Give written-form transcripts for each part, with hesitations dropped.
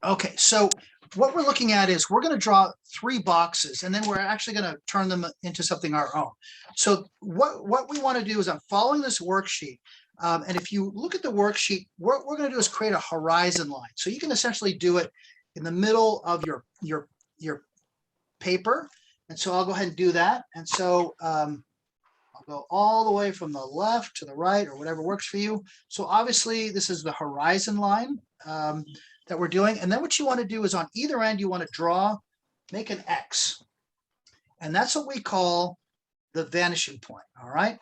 Okay, so what we're looking at is we're going to draw 3 boxes, and then we're actually going to turn them into something our own. So what we want to do is I'm following this worksheet. And if you look at the worksheet, what we're going to do is create a horizon line. So you can essentially do it in the middle of your paper. And so I'll go ahead and do that. And so I'll go all the way from the left to the right, or whatever works for you. So obviously this is the horizon line that we're doing. And then what you want to do is on either end, you want to make an X. And that's what we call the vanishing point. All right.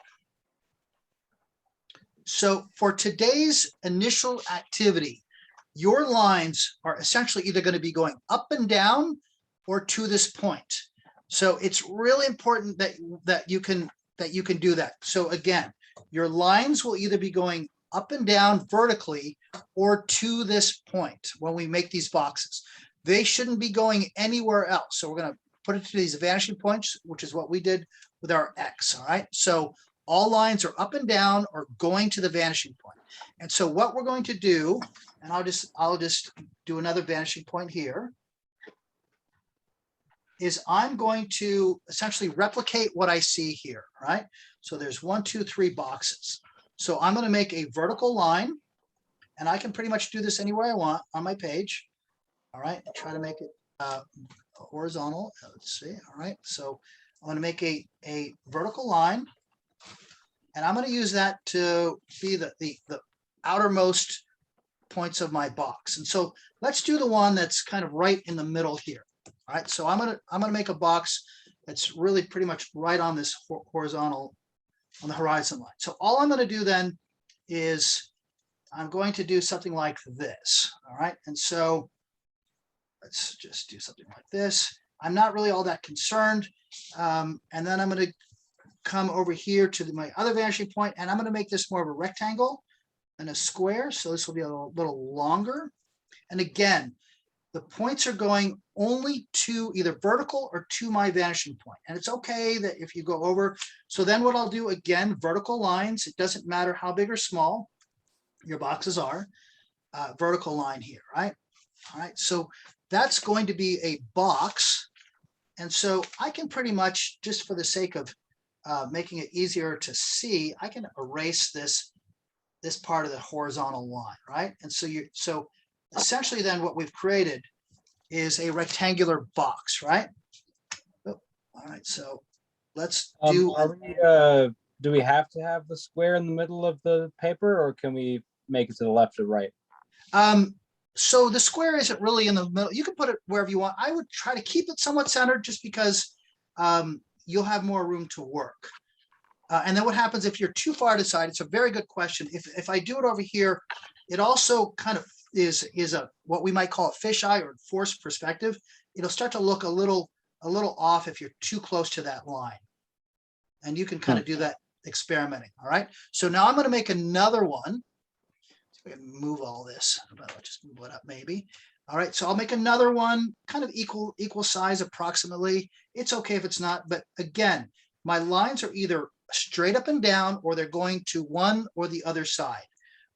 So for today's initial activity, your lines are essentially either going to be going up and down or to this point. So it's really important that you can do that. So again, your lines will either be going up and down vertically or to this point when we make these boxes. They shouldn't be going anywhere else. So we're going to put it to these vanishing points, which is what we did with our X. All right. So all lines are up and down or going to the vanishing point. And so what we're going to do, and I'll just do another vanishing point here, is I'm going to essentially replicate what I see here, right? So there's 1, 2, 3 boxes. So I'm going to make a vertical line, and I can pretty much do this anywhere I want on my page. All right, try to make it horizontal. Let's see. All right, so I'm going to make a vertical line, and I'm going to use that to be the outermost points of my box. And so let's do the one that's kind of right in the middle here. All right, so I'm gonna make a box that's really pretty much right on this horizontal, on the horizon line. So all I'm going to do then is I'm going to do something like this. All right, and so let's just do something like this. I'm not really all that concerned. And then I'm going to come over here to my other vanishing point, and I'm going to make this more of a rectangle and a square. So this will be a little longer. And again, the points are going only to either vertical or to my vanishing point. And it's okay that if you go over. So then what I'll do, again, vertical lines, it doesn't matter how big or small your boxes are, vertical line here, right? All right, so that's going to be a box. And so I can pretty much, just for the sake of making it easier to see, I can erase this part of the horizontal line, right? And so essentially then what we've created is a rectangular box, right? Oh, all right, so let's do. Do we have to have the square in the middle of the paper, or can we make it to the left or right? So the square isn't really in the middle. You can put it wherever you want. I would try to keep it somewhat centered just because you'll have more room to work. And then what happens if you're too far to the side? It's a very good question. If I do it over here, it also kind of is a what we might call a fisheye or forced perspective. It'll start to look a little off if you're too close to that line. And you can kind of do that experimenting. All right. So now I'm going to make another one. So we can move all this. I'll just move it up maybe. All right. So I'll make another one kind of equal size approximately. It's okay if it's not. But again, my lines are either straight up and down or they're going to one or the other side.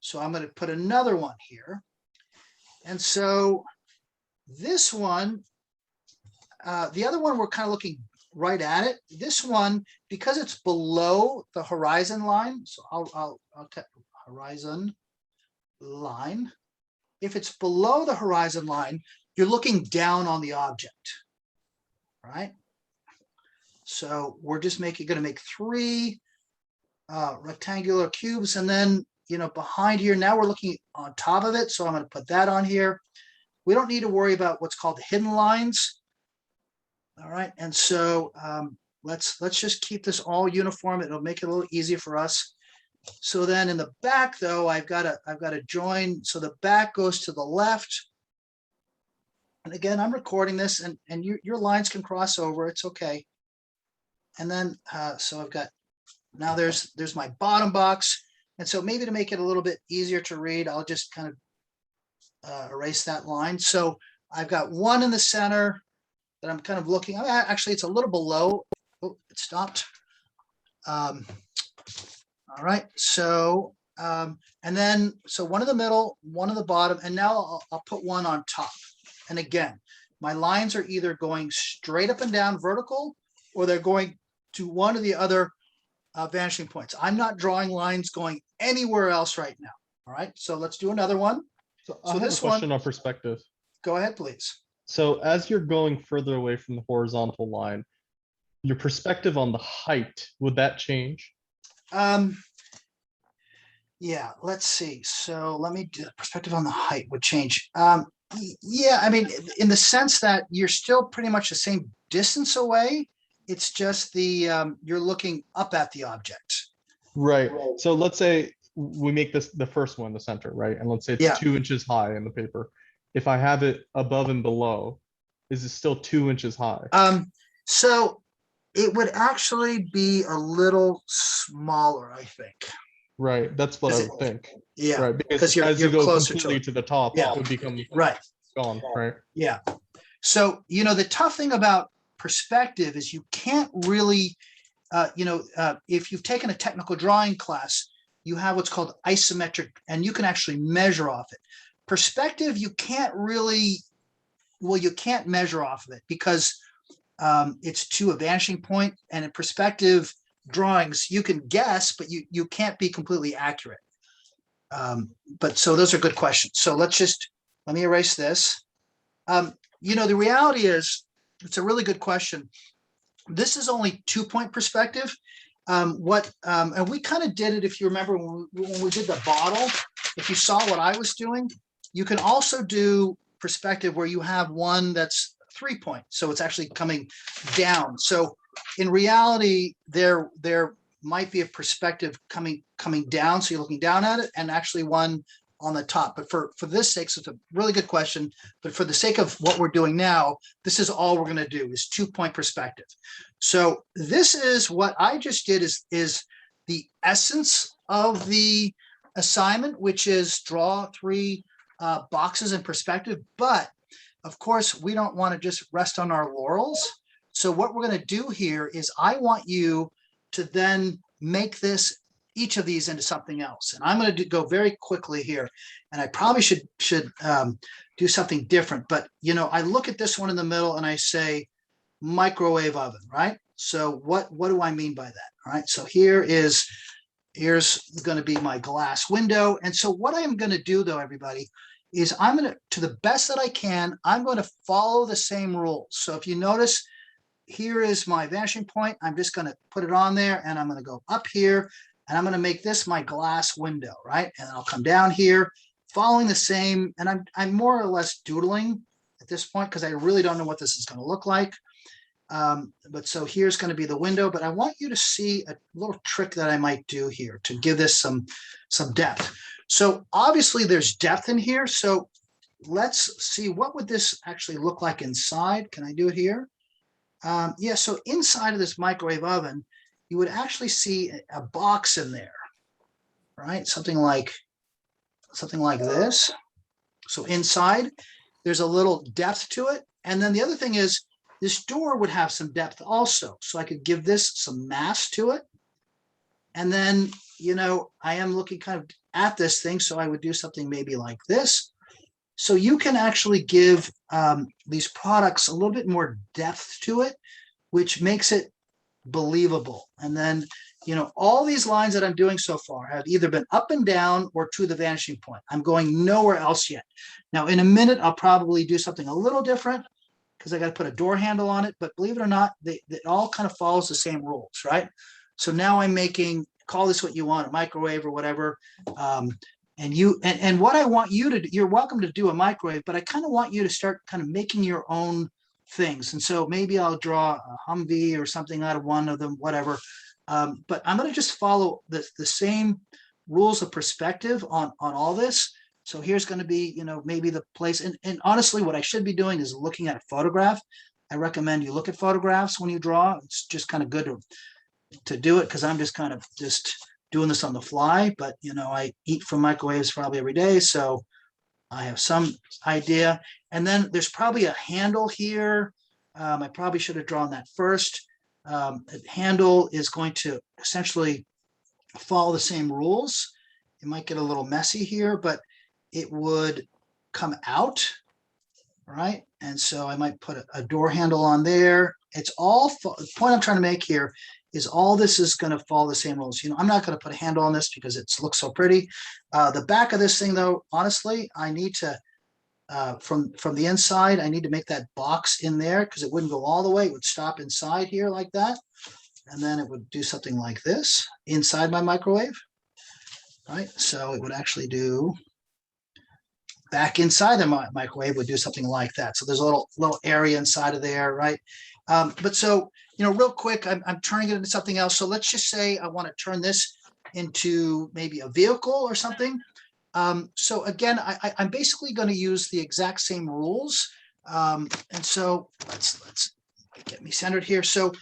So I'm going to put another one here. And so this one, the other one, we're kind of looking right at it. This one, because it's below the horizon line, so I'll take horizon line. If it's below the horizon line, you're looking down on the object, right? So we're just going to make 3 rectangular cubes, and then behind here, now we're looking on top of it. So I'm going to put that on here. We don't need to worry about what's called the hidden lines. All right. And so let's just keep this all uniform. It'll make it a little easier for us. So then in the back, though, I've got to join. So the back goes to the left. And again, I'm recording this, and your lines can cross over. It's okay. And then so I've got, now there's my bottom box. And so maybe to make it a little bit easier to read, I'll just kind of erase that line. So I've got one in the center that I'm kind of looking. Actually, it's a little below. Oh, it stopped. All right. So and then so one in the middle, one in the bottom, and now I'll put one on top. And again, my lines are either going straight up and down vertical, or they're going to one of the other vanishing points. I'm not drawing lines going anywhere else right now. All right, so let's do another one. So So I have this a question one, on perspective. go ahead, please. So as you're going further away from the horizontal line, your perspective on the height, would that change? Yeah, let's see. So let me do perspective on the height would change. Yeah, I mean, in the sense that you're still pretty much the same distance away. It's just the you're looking up at the object. Right. So let's say we make this the first one, the center, right? And let's say it's Yeah. 2 inches high in the paper. If I have it above and below, is it still 2 inches high? So it would actually be a little smaller, I think. Right. That's what I Is would think. Yeah, Right. Because you're as you go closer completely to to the top, Yeah. it would become right. gone. Right. Yeah. So, the tough thing about perspective is you can't really, if you've taken a technical drawing class, you have what's called isometric, and you can actually measure off it. Perspective, you can't really, you can't measure off of it because it's to a vanishing point, and in perspective drawings, you can guess, but you can't be completely accurate. But so those are good questions. So let me erase this. The reality is, it's a really good question. This is only 2-point perspective. And we kind of did it, if you remember, when we did the bottle, if you saw what I was doing, you can also do perspective where you have one that's 3-point. So it's actually coming down. So in reality, there might be a perspective coming down. So you're looking down at it, and actually one on the top. But for this sake, so it's a really good question, but for the sake of what we're doing now, this is all we're going to do is 2-point perspective. So this is what I just did is the essence of the assignment, which is draw 3 boxes in perspective. But of course, we don't want to just rest on our laurels. So what we're going to do here is I want you to then make each of these into something else. And I'm going to go very quickly here. And I probably should do something different. But, I look at this one in the middle and I say microwave oven, right? So what do I mean by that? All right. So here's going to be my glass window. And so what I am going to do, though, everybody, is I'm going to the best that I can, I'm going to follow the same rules. So if you notice, here is my vanishing point. I'm just going to put it on there, and I'm going to go up here, and I'm going to make this my glass window, right? And I'll come down here, following the same, and I'm more or less doodling at this point because I really don't know what this is going to look like. But so here's going to be the window, but I want you to see a little trick that I might do here to give this some depth. So obviously there's depth in here. So let's see, what would this actually look like inside? Can I do it here? Yeah, so inside of this microwave oven, you would actually see a box in there, right? Something like this. So inside, there's a little depth to it. And then the other thing is, this door would have some depth also. So I could give this some mass to it. And then, I am looking kind of at this thing. So I would do something maybe like this. So you can actually give these products a little bit more depth to it, which makes it believable. And then, all these lines that I'm doing so far have either been up and down or to the vanishing point. I'm going nowhere else yet. Now, in a minute, I'll probably do something a little different because I got to put a door handle on it. But believe it or not, it all kind of follows the same rules, right? So now I'm making, call this what you want, a microwave or whatever. And what I want you to do, you're welcome to do a microwave, but I kind of want you to start kind of making your own things. And so maybe I'll draw a Humvee or something out of one of them, whatever. But I'm going to just follow the same rules of perspective on all this. So here's going to be, maybe the place. And honestly, what I should be doing is looking at a photograph. I recommend you look at photographs when you draw. It's just kind of good to do it because I'm just kind of doing this on the fly. But, I eat from microwaves probably every day. So I have some idea. And then there's probably a handle here. I probably should have drawn that first. The handle is going to essentially follow the same rules. It might get a little messy here, but it would come out All right, and so I might put a door handle on there. It's all, the point I'm trying to make here is all this is going to follow the same rules. You know, I'm not going to put a handle on this because it looks so pretty. The back of this thing, though, honestly, I need to, from the inside, I need to make that box in there because it wouldn't go all the way. It would stop inside here like that. And then it would do something like this inside my microwave. Right, so it would actually do back inside the microwave would do something like that. So there's a little area inside of there, right? But so, you know, real quick, I'm turning it into something else. So let's just say I want to turn this into maybe a vehicle or something. So again, I'm basically going to use the exact same rules. And so let's get me centered here. So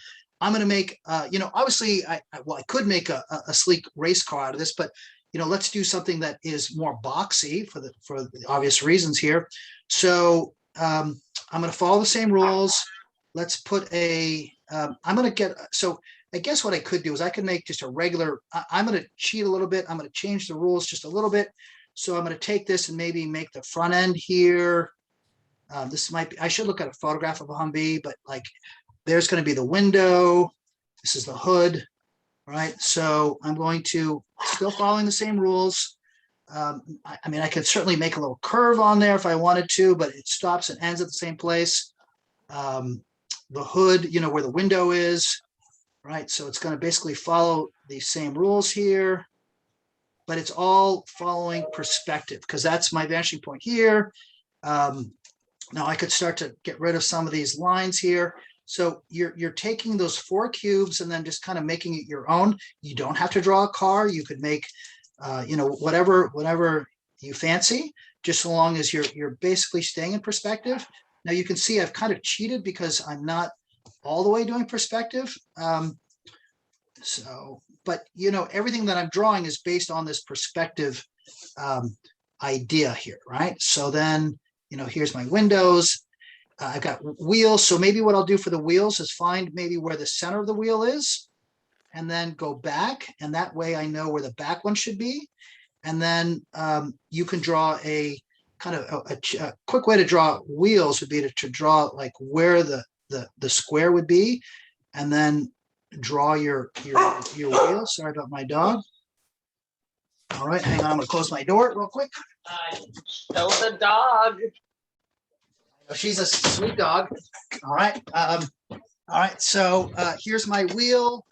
I'm going to make, you know, obviously, I could make a sleek race car out of this, but you know, let's do something that is more boxy for the obvious reasons here. So I'm going to follow the same rules. Let's put a, I'm going to get, so I guess what I could do is I could make just a regular, I'm going to cheat a little bit. I'm going to change the rules just a little bit. So I'm going to take this and maybe make the front end here. This might be, I should look at a photograph of a Humvee, but like there's going to be the window. This is the hood. Right, so I'm going to still following the same rules. I mean, I could certainly make a little curve on there if I wanted to, but it stops and ends at the same place. The hood, you know, where the window is, right? So it's going to basically follow the same rules here, but it's all following perspective because that's my vanishing point here. Now I could start to get rid of some of these lines here. So you're taking those 4 cubes and then just kind of making it your own. You don't have to draw a car. You could make, you know, whatever you fancy, just so long as you're basically staying in perspective. Now you can see I've kind of cheated because I'm not all the way doing perspective. So, but you know, everything that I'm drawing is based on this perspective idea here, right? So then, you know, here's my windows. I've got wheels. So maybe what I'll do for the wheels is find maybe where the center of the wheel is and then go back. And that way I know where the back one should be. And then you can draw a kind of a quick way to draw wheels would be to draw like where the square would be and then draw your wheel. Sorry about my dog. All right, hang on. I'm going to close my door real quick. Show the dog. She's a sweet dog. All right. All right. So here's my wheel.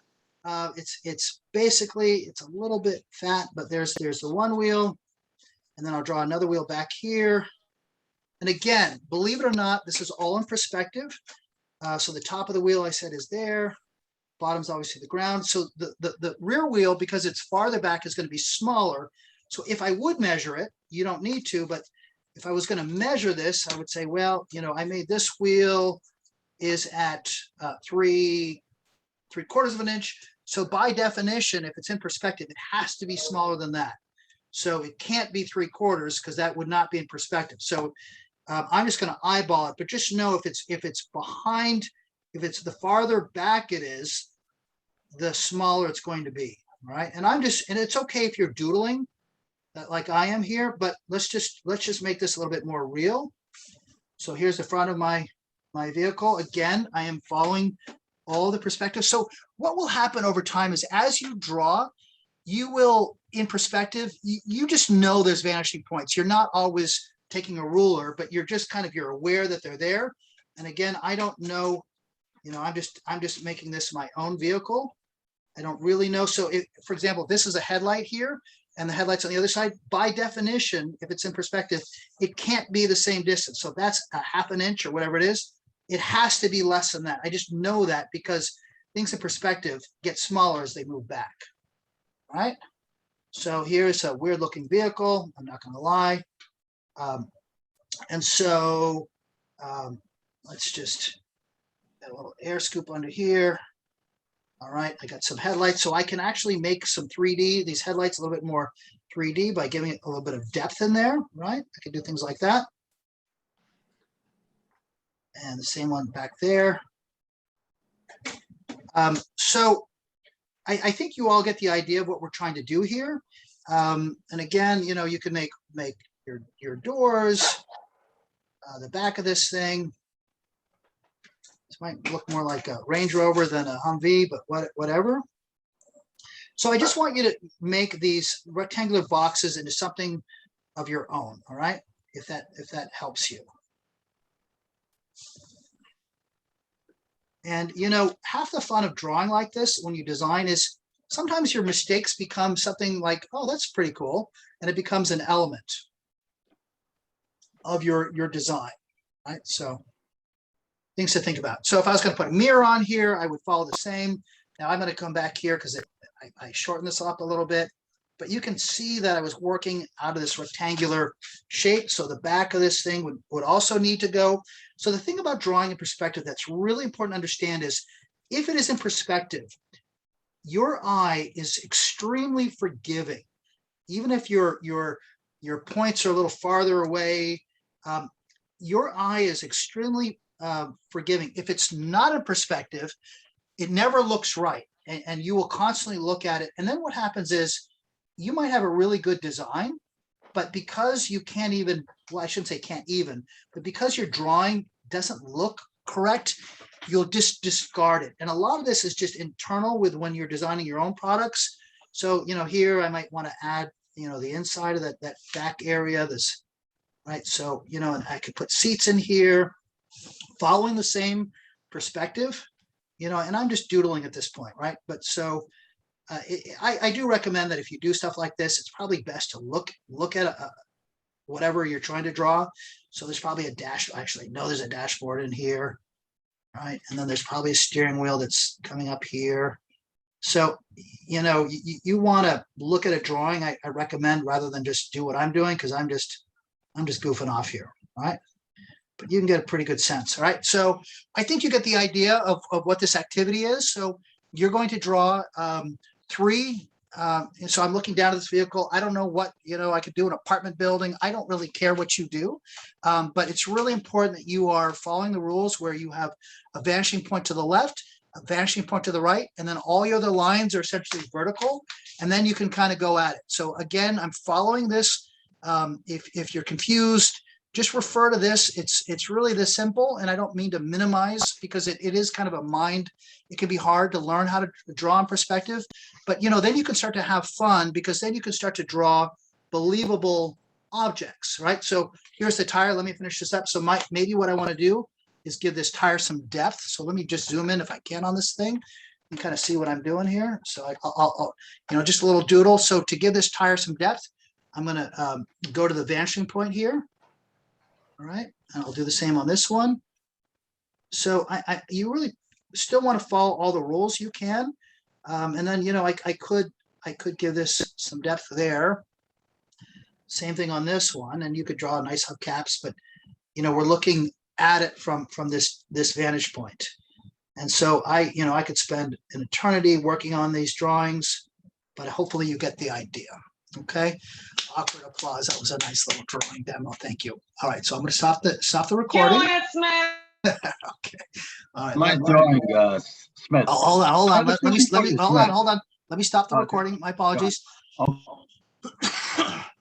It's basically, it's a little bit fat, but there's the one wheel. And then I'll draw another wheel back here. And again, believe it or not, this is all in perspective. So the top of the wheel I said is there. Bottom's obviously the ground. So the rear wheel, because it's farther back, is going to be smaller. So if I would measure it, you don't need to, but if I was going to measure this, I would say, well, you know, I made this wheel is at 3/4 of an inch. So by definition, if it's in perspective, it has to be smaller than that. So it can't be 3/4 because that would not be in perspective. So I'm just going to eyeball it, but just know if it's behind, if it's the farther back it is, the smaller it's going to be, right? And and it's okay if you're doodling like I am here, but let's just make this a little bit more real. So here's the front of my vehicle. Again, I am following all the perspective. So what will happen over time is as you draw, you will, in perspective, you just know there's vanishing points. You're not always taking a ruler, but you're just kind of, you're aware that they're there. And again, I don't know, you know, I'm just making this my own vehicle. I don't really know. So if, for example, this is a headlight here and the headlights on the other side, by definition, if it's in perspective, it can't be the same distance. So if that's a 1/2 inch or whatever it is, it has to be less than that. I just know that because things in perspective get smaller as they move back, right? So here's a weird looking vehicle. I'm not going to lie. And so let's just get a little air scoop under here. All right, I got some headlights, so I can actually make some 3D, these headlights a little bit more 3D by giving it a little bit of depth in there, right? I can do things like that. And the same one back there. So I think you all get the idea of what we're trying to do here. And again, you know, you can make your doors. the back of this thing. This might look more like a Range Rover than a Humvee, but whatever. So I just want you to make these rectangular boxes into something of your own, all right? If that helps you. And you know, half the fun of drawing like this when you design is sometimes your mistakes become something like, oh, that's pretty cool. And it becomes an element of your design, right? So things to think about. So if I was going to put a mirror on here, I would follow the same. Now I'm going to come back here because I shorten this up a little bit, but you can see that I was working out of this rectangular shape. So the back of this thing would also need to go. So the thing about drawing in perspective that's really important to understand is if it is in perspective, your eye is extremely forgiving. Even if your points are a little farther away, your eye is extremely forgiving. If it's not in perspective, it never looks right. And you will constantly look at it. And then what happens is you might have a really good design, but because you can't even, well, I shouldn't say can't even, but because your drawing doesn't look correct, you'll just discard it. And a lot of this is just internal with when you're designing your own products. So, you know, here I might want to add, you know, the inside of that back area, this, right? So, you know, and I could put seats in here, following the same perspective, you know, and I'm just doodling at this point, right? But so I do recommend that if you do stuff like this, it's probably best to look at whatever you're trying to draw. So there's probably a dash, actually, no, there's a dashboard in here, right? And then there's probably a steering wheel that's coming up here. So, you know, you want to look at a drawing, I recommend, rather than just do what I'm doing, because I'm just goofing off here, right? But you can get a pretty good sense, all right? So I think you get the idea of what this activity is. So you're going to draw three. And so I'm looking down at this vehicle. I don't know what, you know, I could do an apartment building. I don't really care what you do. But it's really important that you are following the rules where you have a vanishing point to the left, a vanishing point to the right, and then all your other lines are essentially vertical. And then you can kind of go at it. So again, I'm following this. If you're confused, just refer to this. It's really this simple, and I don't mean to minimize because it is kind of a mind. It can be hard to learn how to draw in perspective, but you know, then you can start to have fun because then you can start to draw believable objects, right? So here's the tire. Let me finish this up. So maybe what I want to do is give this tire some depth. So let me just zoom in if I can on this thing and kind of see what I'm doing here. So I'll you know, just a little doodle. So to give this tire some depth, I'm going to go to the vanishing point here. All right, and I'll do the same on this one. So you really still want to follow all the rules you can. And then, you know, I could give this some depth there. Same thing on this one, and you could draw nice hubcaps, but you know, we're looking at it from this vantage point. And so you know, I could spend an eternity working on these drawings, but hopefully you get the idea. Okay, awkward applause. That was a nice little drawing demo. Thank you. All right, so I'm going to stop the recording. Killing it, Smith. Okay. All right. My drawing, Smith. Oh, hold on. Let me Smith. hold on. Let me stop the Okay. recording. My apologies. Oh,